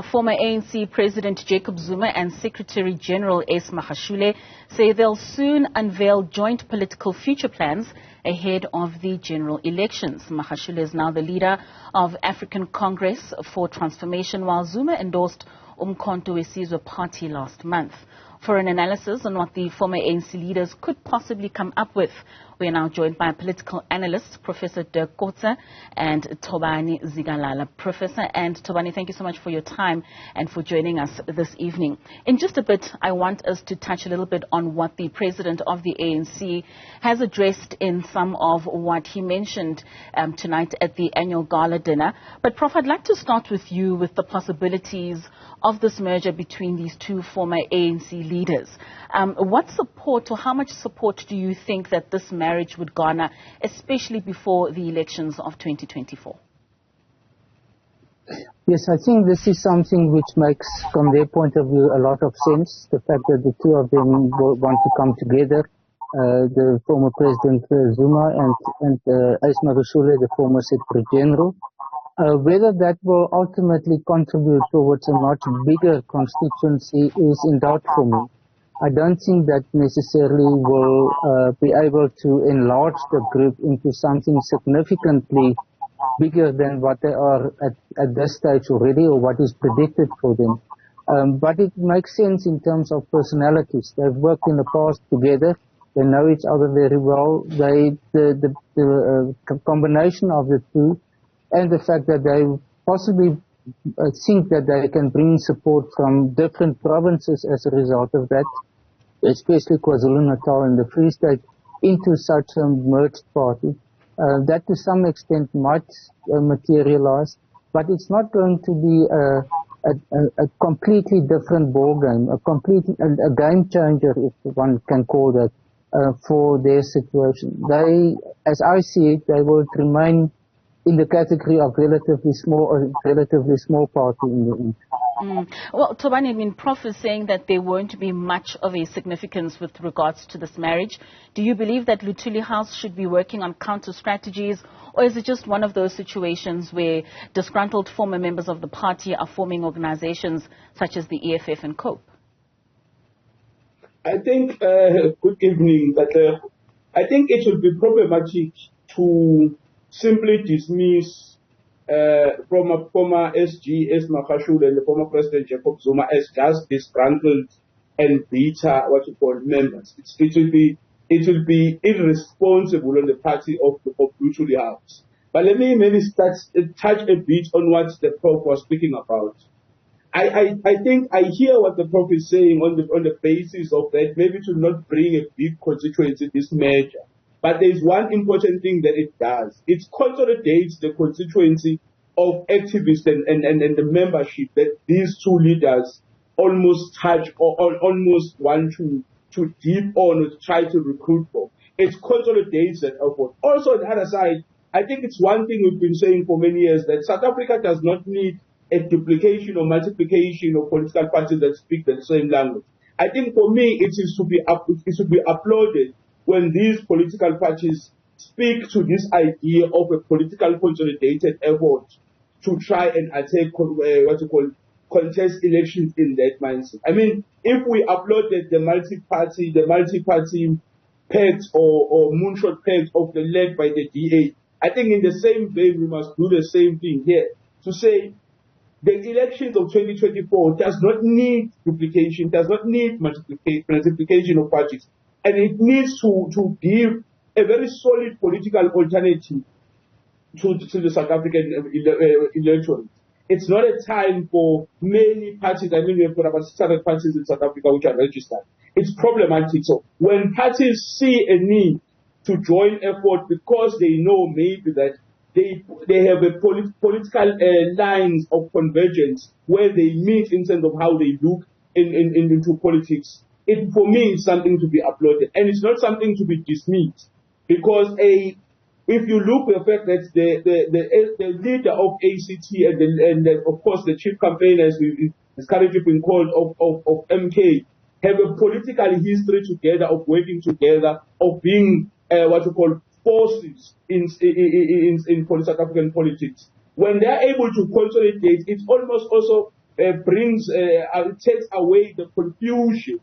Former ANC President Jacob Zuma and Secretary General Ace Magashule say they'll soon unveil joint political future plans ahead of the general elections. Magashule is now the leader of African Congress for Transformation, while Zuma endorsed Umkhonto weSizwe Party last month. For an analysis on what the former ANC leaders could possibly come up with, we are now joined by political analysts, Professor Dirk Kotze and Thabani Zikalala. Professor and Thabani, thank you so much for your time and for joining us this evening. In just a bit, I want us to touch a little bit on what the president of the ANC has addressed in some of what he mentioned tonight at the annual gala dinner. But Prof, I'd like to start with you with the possibilities of this merger between these two former ANC leaders. What support or how much support do you think that this marriage would garner, especially before the elections of 2024? Yes, I think this is something which makes, from their point of view, a lot of sense. The fact that the two of them want to come together, the former President Zuma and Ace Magashule, the former Secretary General. Whether that will ultimately contribute towards a much bigger constituency is in doubt for me. I don't think that necessarily will be able to enlarge the group into something significantly bigger than what they are at this stage already, or what is predicted for them. But it makes sense in terms of personalities. They've worked in the past together. They know each other very well. The combination of the two, and the fact that they possibly think that they can bring support from different provinces as a result of that, especially KwaZulu-Natal and the Free State, into such a merged party. That to some extent might materialize, but it's not going to be a completely different ball game, a game changer, if one can call that, for their situation. They, as I see it, they will remain in the category of relatively small party in the end. Well, Thabani, I mean, Prof is saying that there won't be much of a significance with regards to this marriage. Do you believe that Luthuli House should be working on counter strategies, or is it just one of those situations where disgruntled former members of the party are forming organizations such as the EFF and COPE? I think, good evening, I think it would be problematic to simply dismiss former SG Ace Magashule and the former President Jacob Zuma as just disgruntled and bitter, members. It will be irresponsible on the party of Luthuli House. But let me maybe touch a bit on what the Prof was speaking about. I think I hear what the Prof is saying on the basis of that, maybe to not bring a big constituency, this merger. But there is one important thing that it does. It consolidates the constituency of activists and the membership that these two leaders almost touch or almost want to dip on or to try to recruit for. It consolidates that effort. Also, on the other side, I think it's one thing we've been saying for many years, that South Africa does not need a duplication or multiplication of political parties that speak the same language. I think for me, it should be applauded when these political parties speak to this idea of a political consolidated effort to try and attack contest elections in that mindset. I mean, if we uploaded the multi-party pact or moonshot pact of the led by the DA, I think in the same vein we must do the same thing here to say the elections of 2024 does not need duplication, does not need multiplication of parties. And it needs to give a very solid political alternative to the South African electorate. It's not a time for many parties. I mean, we have got about 600 parties in South Africa which are registered. It's problematic. So when parties see a need to join effort because they know maybe that they have a political lines of convergence where they meet in terms of how they look into politics, it, for me, is something to be applauded. And it's not something to be dismissed. Because if you look at the fact that the leader of ACT and of course the chief campaigner, as is currently being called, of MK, have a political history together, of working together, of being forces in South African politics. When they are able to consolidate, it almost also takes away the confusion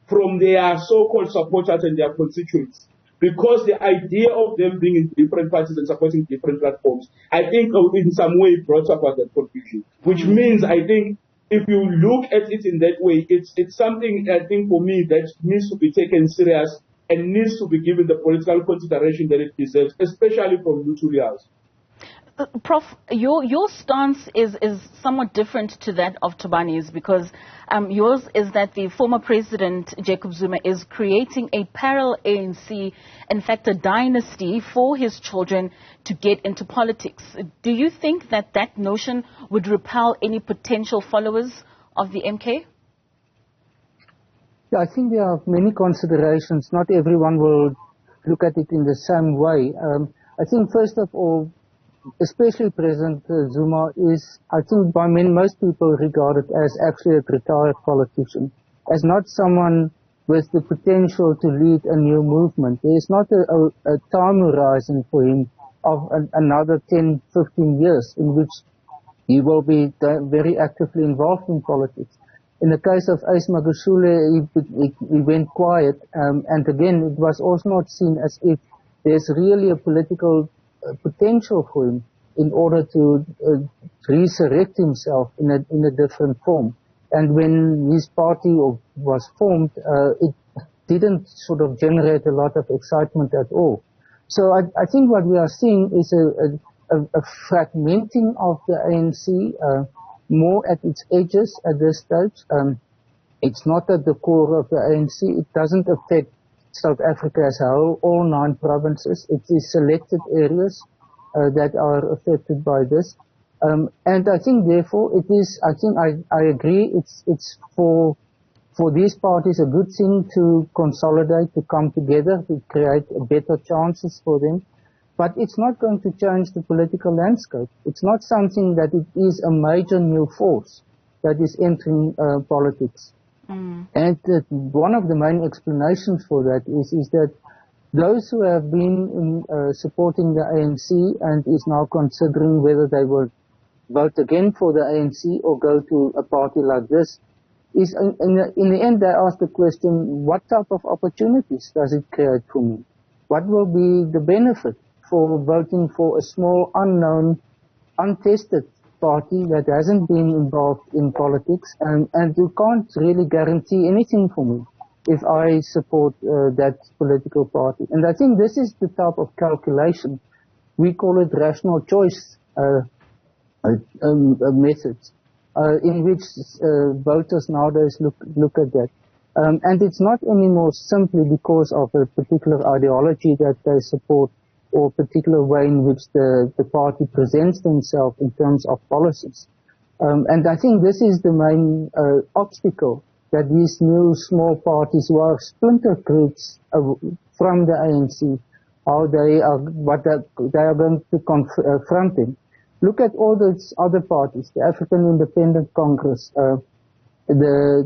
from their so-called supporters and their constituents. Because the idea of them being in different parties and supporting different platforms, I think in some way brought about that confusion. Which means, I think, if you look at it in that way, it's something, I think, for me, that needs to be taken serious and needs to be given the political consideration that it deserves, especially from Lutulias. Prof, your stance is somewhat different to that of Thabani's, because yours is that the former president, Jacob Zuma, is creating a parallel ANC, in fact a dynasty for his children to get into politics. Do you think that that notion would repel any potential followers of the MK? Yeah, I think there are many considerations. Not everyone will look at it in the same way. I think first of all, especially President Zuma is, I think by most people regarded as actually a retired politician, as not someone with the potential to lead a new movement. There is not a time horizon for him of another 10, 15 years in which he will be very actively involved in politics. In the case of Ace Magashule, he went quiet, and again, it was also not seen as if there's really a political potential for him in order to resurrect himself in a different form. And when his party was formed, it didn't sort of generate a lot of excitement at all. So I think what we are seeing is a fragmenting of the ANC, more at its edges at this stage. It's not at the core of the ANC. It doesn't affect South Africa as a whole, all 9 provinces. It is selected areas that are affected by this. And I think therefore it is, I agree, it's for these parties a good thing to consolidate, to come together, to create better chances for them. But it's not going to change the political landscape. It's not something that it is a major new force that is entering politics. And one of the main explanations for that is that those who have been supporting the ANC and is now considering whether they will vote again for the ANC or go to a party like this, is in the end they ask the question, what type of opportunities does it create for me? What will be the benefit for voting for a small, unknown, untested party that hasn't been involved in politics, and you can't really guarantee anything for me if I support that political party. And I think this is the type of calculation, we call it rational choice methods, in which voters nowadays look at that. And it's not anymore simply because of a particular ideology that they support or a particular way in which the party presents themselves in terms of policies. And I think this is the main obstacle that these new small parties who are splinter groups from the ANC, how they are going to confront them. Look at all those other parties, the African Independent Congress, the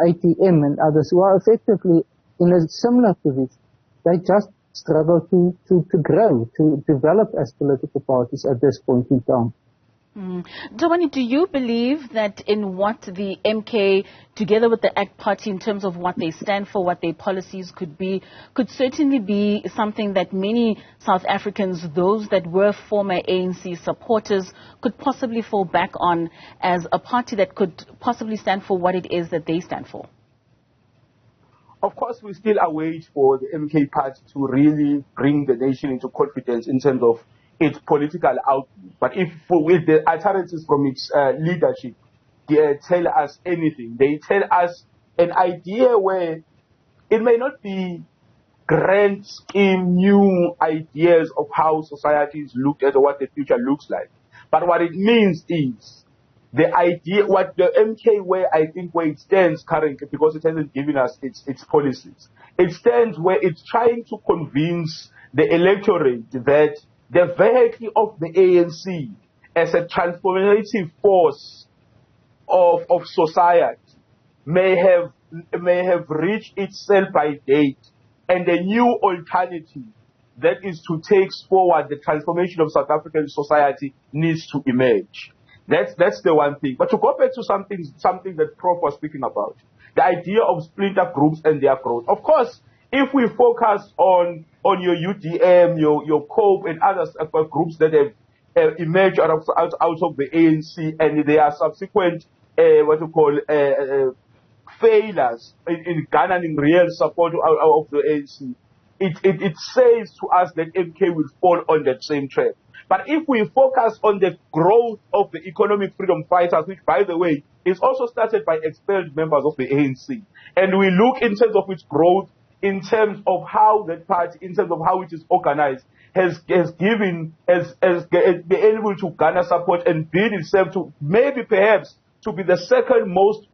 ATM and others who are effectively in a similar position. They just struggle to grow, to develop as political parties at this point in time. Thabani, do you believe that in what the MK, together with the ACT Party, in terms of what they stand for, what their policies could be, could certainly be something that many South Africans, those that were former ANC supporters, could possibly fall back on as a party that could possibly stand for what it is that they stand for? Of course, we still await for the MK party to really bring the nation into confidence in terms of its political outlook. But if with the utterances from its leadership, they tell us anything. They tell us an idea where it may not be grand scheme, new ideas of how society is looked at or what the future looks like. But what it means is the idea, what the MK where I think where it stands currently, because it hasn't given us its policies, it stands where it's trying to convince the electorate that the vehicle of the ANC as a transformative force of society may have reached its sell-by date, and a new alternative that is to take forward the transformation of South African society needs to emerge. That's the one thing. But to go back to something that Prof was speaking about, the idea of splinter groups and their growth. Of course, if we focus on your UDM, your COPE and other groups that have emerged out of the ANC and their subsequent failures in garnering real support of the ANC, it says to us that MK will fall on that same trap. But if we focus on the growth of the economic freedom fighters, which, by the way, is also started by expelled members of the ANC, and we look in terms of its growth, in terms of how that party, in terms of how it is organized, has been able to garner support and build itself to maybe perhaps to be the second most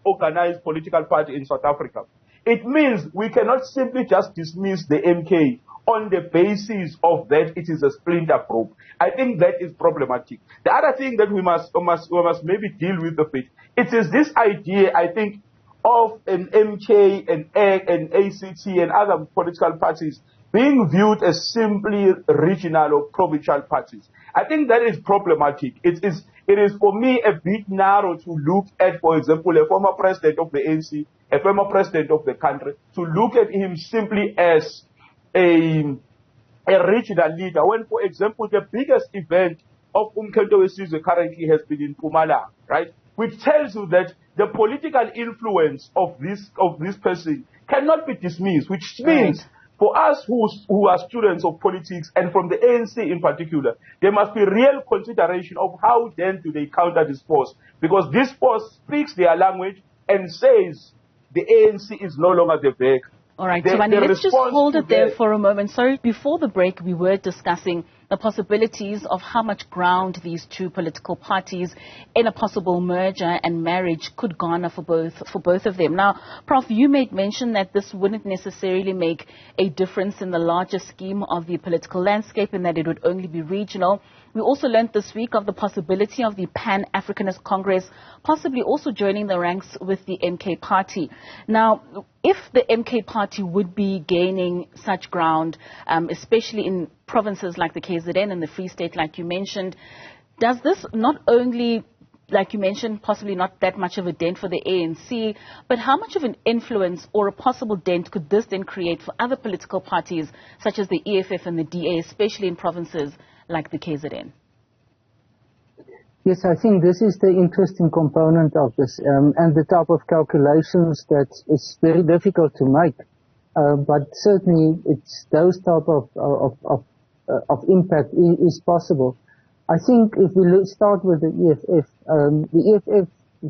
organized political party in South Africa. It means we cannot simply just dismiss the MK on the basis of that it is a splinter group. I think that is problematic. The other thing that we must maybe deal with a bit, it is this idea, I think, of an MK and ACT and other political parties being viewed as simply regional or provincial parties. I think that is problematic. It is for me a bit narrow to look at, for example, a former president of the ANC, a former president of the country, to look at him simply as a regional leader, when, for example, the biggest event of Umkhonto weSizwe currently has been in Mpumalanga, right? Which tells you that the political influence of this person cannot be dismissed, which means for us who are students of politics and from the ANC in particular, there must be real consideration of how then do they counter this force, because this force speaks their language and says the ANC is no longer the bag. All right, Thabani, let's just hold it there for a moment. Sorry, before the break, we were discussing the possibilities of how much ground these two political parties in a possible merger and marriage could garner for both of them. Now, Prof, you made mention that this wouldn't necessarily make a difference in the larger scheme of the political landscape and that it would only be regional. We also learned this week of the possibility of the Pan-Africanist Congress possibly also joining the ranks with the MK party. Now, if the MK party would be gaining such ground, especially in provinces like the KZN and the Free State, like you mentioned, does this not only, like you mentioned, possibly not that much of a dent for the ANC, but how much of an influence or a possible dent could this then create for other political parties such as the EFF and the DA, especially in provinces like the KZN? Yes, I think this is the interesting component of this, and the type of calculations that is very difficult to make. But certainly, it's those type of impact is possible. I think if we start with the EFF,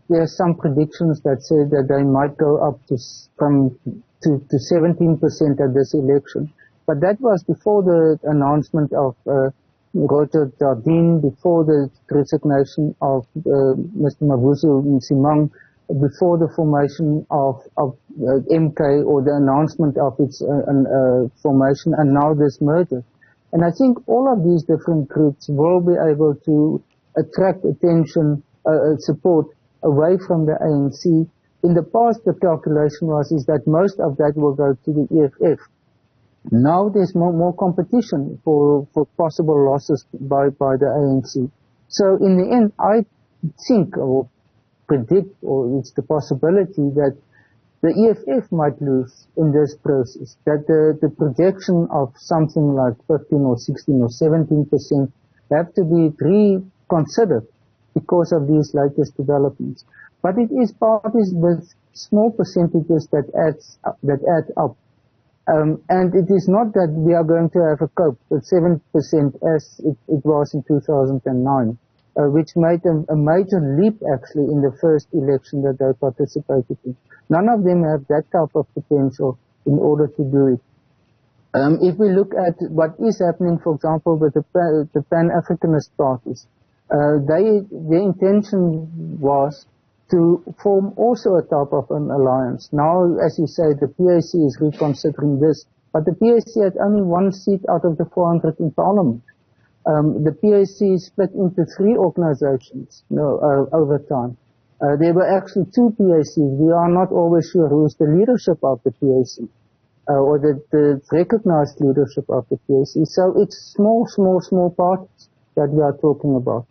there are some predictions that say that they might go up to 17% at this election. But that was before the announcement of Roger Jardine, before the resignation of Mr. Mavuso Msimang, before the formation of MK or the announcement of its formation, and now this merger. And I think all of these different groups will be able to attract attention, support away from the ANC. In the past, the calculation is that most of that will go to the EFF. Now there's more competition for possible losses by the ANC. So in the end, I think or predict, or it's the possibility that the EFF might lose in this process, that the projection of something like 15 or 16 or 17% have to be reconsidered because of these latest developments. But it is parties with small percentages that add up. And it is not that we are going to have a cope with 7% as it was in 2009, which made a major leap actually in the first election that they participated in. None of them have that type of potential in order to do it. If we look at what is happening, for example, with the Pan-Africanist parties, their intention was to form also a type of an alliance. Now, as you say, the PAC is reconsidering this, but the PAC had only one seat out of the 400 in Parliament. The PAC split into 3 organizations over time. There were actually 2 PACs. We are not always sure who is the leadership of the PAC, or the recognized leadership of the PAC. So it's small parties that we are talking about.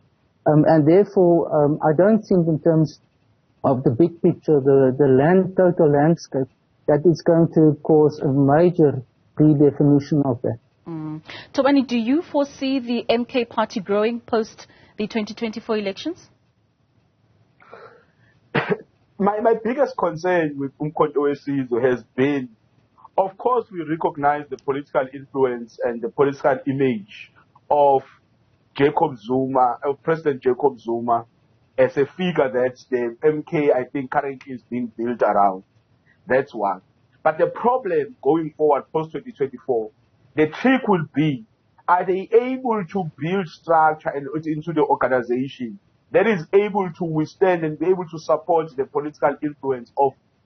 And therefore, I don't think in terms of the big picture, the total landscape, that it's going to cause a major redefinition of that. Thabani, do you foresee the MK party growing post the 2024 elections? My biggest concern with Umkhonto weSizwe has been, of course, we recognize the political influence and the political image of Jacob Zuma, of President Jacob Zuma, as a figure that the MK, I think, currently is being built around. That's one. But the problem going forward post-2024, the trick will be, are they able to build structure and into the organization that is able to withstand and be able to support the political influence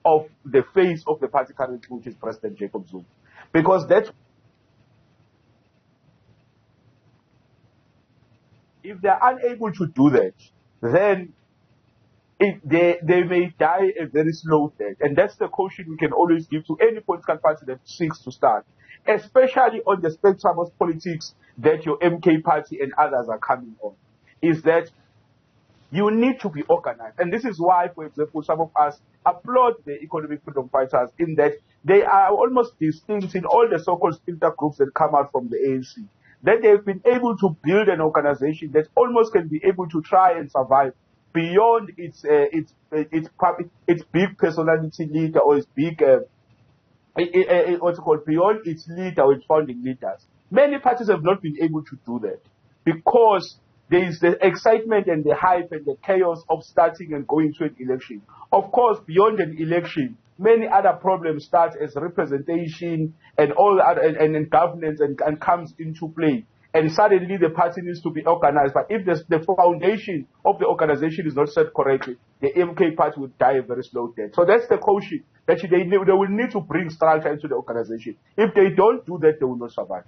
of the face of the party currently, which is President Jacob Zuma? Because that's, if they're unable to do that, then they may die a very slow death. And that's the caution we can always give to any political party that seeks to start, especially on the spectrum of politics that your MK party and others are coming on, is that you need to be organized. And this is why, for example, some of us applaud the economic freedom fighters in that they are almost distinct in all the so-called splinter groups that come out from the ANC, that they've been able to build an organization that almost can be able to try and survive beyond its big personality leader or its big what's it called, beyond its leader or its founding leaders. Many parties have not been able to do that because there is the excitement and the hype and the chaos of starting and going to an election. Of course, beyond an election, many other problems start as representation and all other, and governance and comes into play. And suddenly the party needs to be organized. But if the foundation of the organization is not set correctly, the MK party will die a very slow death. So that's the caution, that they will need to bring structure into the organization. If they don't do that, they will not survive.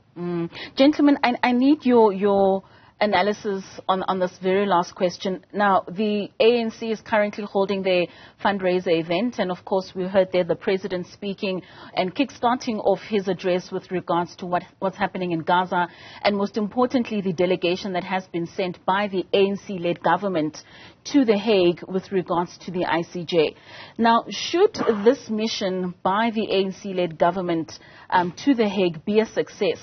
Gentlemen, I need your analysis on this very last question. Now, the ANC is currently holding their fundraiser event, and of course we heard there the president speaking and kick-starting off his address with regards to what's happening in Gaza, and most importantly the delegation that has been sent by the ANC-led government to The Hague with regards to the ICJ. Now, should this mission by the ANC-led government to The Hague be a success,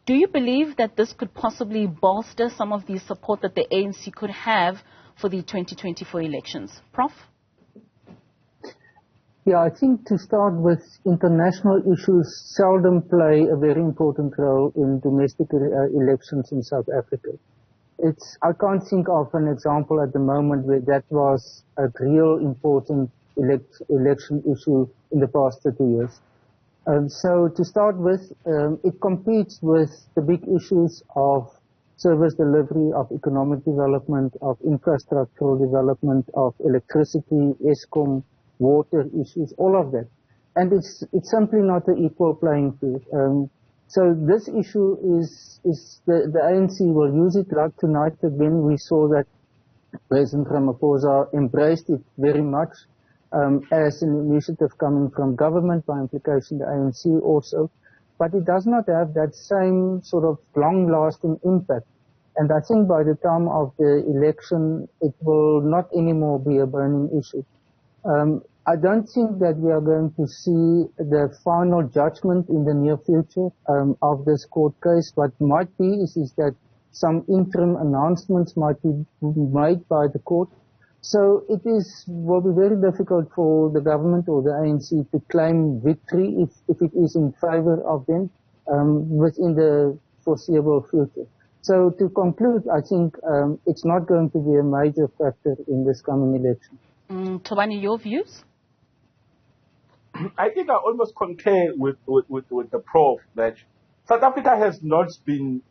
do you believe that this could possibly bolster some of the support that the ANC could have for the 2024 elections? Prof? Yeah, I think to start with, international issues seldom play a very important role in domestic elections in South Africa. I can't think of an example at the moment where that was a real important election issue in the past 30 years. So to start with, it competes with the big issues of service delivery, of economic development, of infrastructural development, of electricity, ESCOM, water issues, all of that. And it's simply not an equal playing field. So this issue is the ANC will use it. Like tonight again, we saw that President Ramaphosa embraced it very much. As an initiative coming from government, by implication the ANC also, but it does not have that same sort of long-lasting impact. And I think by the time of the election, it will not anymore be a burning issue. I don't think that we are going to see the final judgment in the near future of this court case. What might be is that some interim announcements might be made by the court. So it will be very difficult for the government or the ANC to claim victory if it is in favor of them within the foreseeable future. So to conclude, I think it's not going to be a major factor in this coming election. Thabani, your views? I think I almost concur with the Prof that South Africa has not the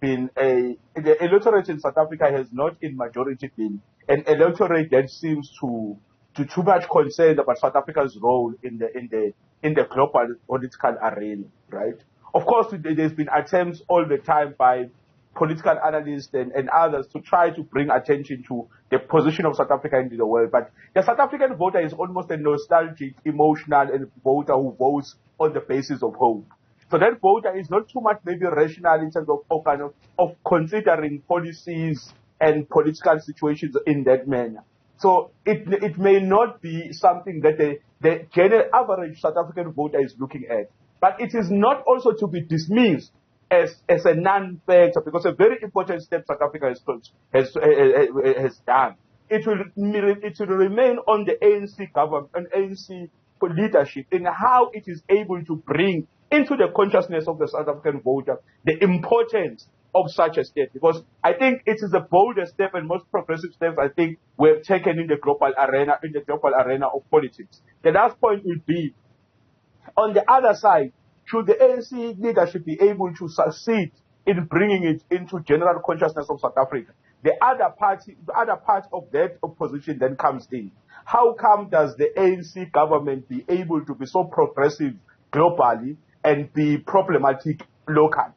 electorate in South Africa has not in majority been an electorate that seems to too much concern about South Africa's role in the global political arena, right? Of course, there's been attempts all the time by political analysts and others to try to bring attention to the position of South Africa in the world. But the South African voter is almost a nostalgic, emotional voter who votes on the basis of hope. So that voter is not too much maybe rational in terms of considering policies and political situations in that manner. So it may not be something that the general average South African voter is looking at. But it is not also to be dismissed as a non-factor, because a very important step South Africa has done. It will remain on the ANC government and ANC leadership in how it is able to bring into the consciousness of the South African voter the importance of such a step, because I think it is the boldest step and most progressive steps I think we have taken in the global arena of politics. The last point will be, on the other side, should the ANC leadership be able to succeed in bringing it into general consciousness of South Africa, the other part of that opposition then comes in. How come does the ANC government be able to be so progressive globally and be problematic locally?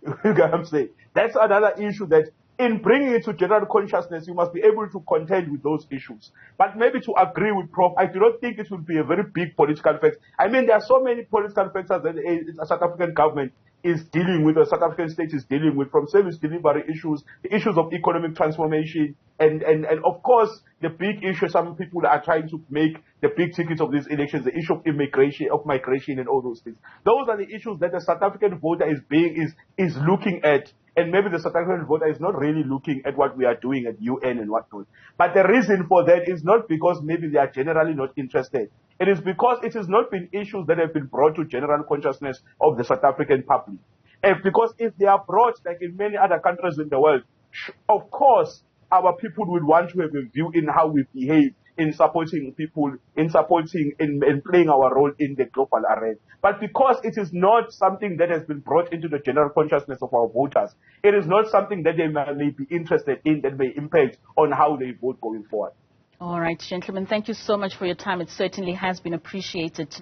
You get what I'm saying? That's another issue, that in bringing it to general consciousness, you must be able to contend with those issues. But maybe to agree with Prof, I do not think it will be a very big political factor. I mean, there are so many political factors that the South African government is dealing with, the South African state is dealing with, from service delivery issues, the issues of economic transformation, and of course, the big issue some people are trying to make the big tickets of these elections, the issue of migration and all those things. Those are the issues that the South African voter is looking at, and maybe the South African voter is not really looking at what we are doing at UN and whatnot. But the reason for that is not because maybe they are generally not interested. It is because it has not been issues that have been brought to general consciousness of the South African public. And because if they are brought, like in many other countries in the world, of course, our people will want to have a view in how we behave in supporting people, in playing our role in the global arena. But because it is not something that has been brought into the general consciousness of our voters, it is not something that they may be interested in, that may impact on how they vote going forward. All right, gentlemen, thank you so much for your time. It certainly has been appreciated.